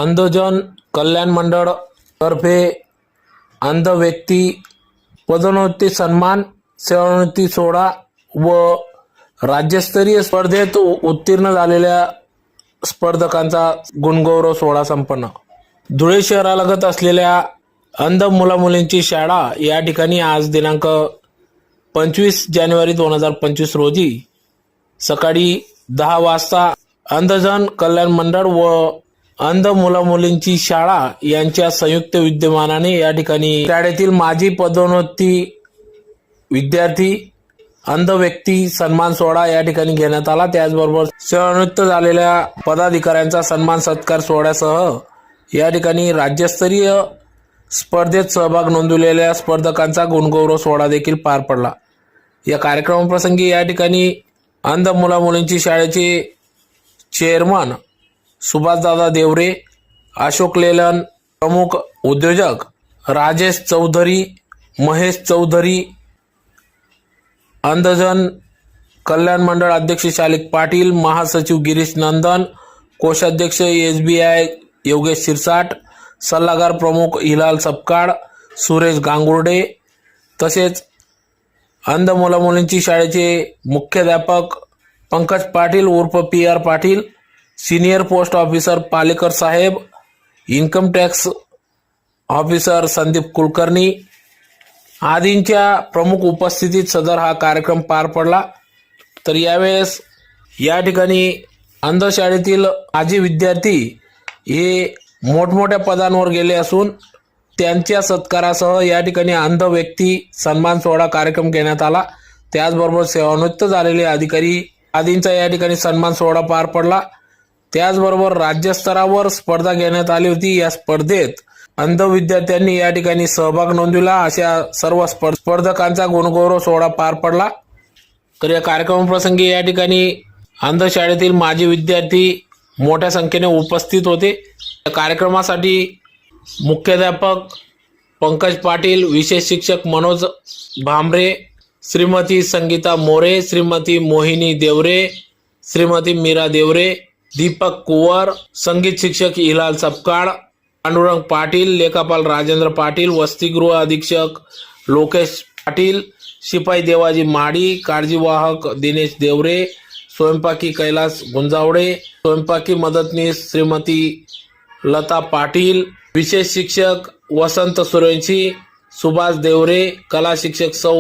अंधजन कल्याण मंडळ तर्फे अंध व्यक्ती पदोन्नती सन्मान सेवानिवृत्ती सोहळा व राज्यस्तरीय स्पर्धेत उत्तीर्ण झालेल्या स्पर्धकांचा गुणगौरव सोहळा संपन्न. धुळे शहरालगत असलेल्या अंध मुलामुलींची शाळा या ठिकाणी आज दिनांक 25 जानेवारी 2025 रोजी सकाळी 10 वाजता अंधजन कल्याण मंडळ व अंध मुलामुलींची शाळा यांच्या संयुक्त विद्यमानाने या ठिकाणी शाळेतील माजी पदोन्नती विद्यार्थी अंध व्यक्ती सन्मान सोहळा या ठिकाणी घेण्यात आला. त्याचबरोबर सेवानिवृत्त झालेल्या पदाधिकाऱ्यांचा सन्मान सत्कार सोहळ्यासह या ठिकाणी राज्यस्तरीय स्पर्धेत सहभाग नोंदवलेल्या स्पर्धकांचा गुणगौरव सोहळा देखील पार पडला. या कार्यक्रमाप्रसंगी या ठिकाणी अंध मुलामुलींची शाळेचे चेअरमन सुभाषदादा देवरे, अशोक लेलन, प्रमुख उद्योजक राजेश चौधरी, महेश चौधरी, अंधजन कल्याण मंडळ अध्यक्ष शालिक पाटील, महासचिव गिरीश नंदन, कोषाध्यक्ष SBI योगेश शिरसाट, सल्लागार प्रमुख हिलाल सपकाळ, सुरेश गांगुर्डे, तसेच अंध मुलामुलींची शाळेचे मुख्याध्यापक पंकज पाटील उर्फ PR Patil, senior post officer Palekar साहेब, income tax officer Sandeep Kulkarni आदींच्या प्रमुख उपस्थितीत सदर हा कार्यक्रम पार पडला. तर यावेळेस या ठिकाणी अंध शाळेतील माजी विद्यार्थी हे मोठमोठ्या पदांवर गेले असून त्यांच्या सत्कारासह या ठिकाणी अंध व्यक्ती सन्मान सोहळा कार्यक्रम घेण्यात आला. त्याचबरोबर सेवानिवृत्त झालेले अधिकारी आदींचा या ठिकाणी सन्मान सोहळा पार पडला. त्याचबरोबर राज्यस्तरावर स्पर्धा घेण्यात आली होती. या स्पर्धेत अंध विद्यार्थ्यांनी या ठिकाणी सहभाग नोंदविला. अशा सर्व स्पर्धकांचा गुणगौरव सोहळा पार पडला. तर या कार्यक्रमाप्रसंगी या ठिकाणी अंध शाळेतील माजी विद्यार्थी मोठ्या संख्येने उपस्थित होते. या कार्यक्रमासाठी मुख्याध्यापक पंकज पाटील, विशेष शिक्षक मनोज भांबरे, श्रीमती संगीता मोरे, श्रीमती मोहिनी देवरे, श्रीमती मीरा देवरे, दीपक कुवर, संगीत शिक्षक हिलाल सपकाळ, पांडुरंग पाटील, लेखापाल राजेंद्र पाटील, वसतिगृह अधीक्षक लोकेश पाटील, शिपाई देवाजी माडी, काळजीवाहक दिनेश देवरे, स्वयंपाकी कैलास गुंजावडे, स्वयंपाकी मदतनीस श्रीमती लता पाटील, विशेष शिक्षक वसंत सूर्यवंशी, सुभाष देवरे, कला शिक्षक सौ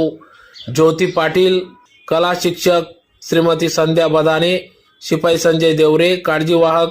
ज्योती पाटील, कला शिक्षक श्रीमती संध्या बदाने, शिपाई संजय देवरे, काळजीवाहक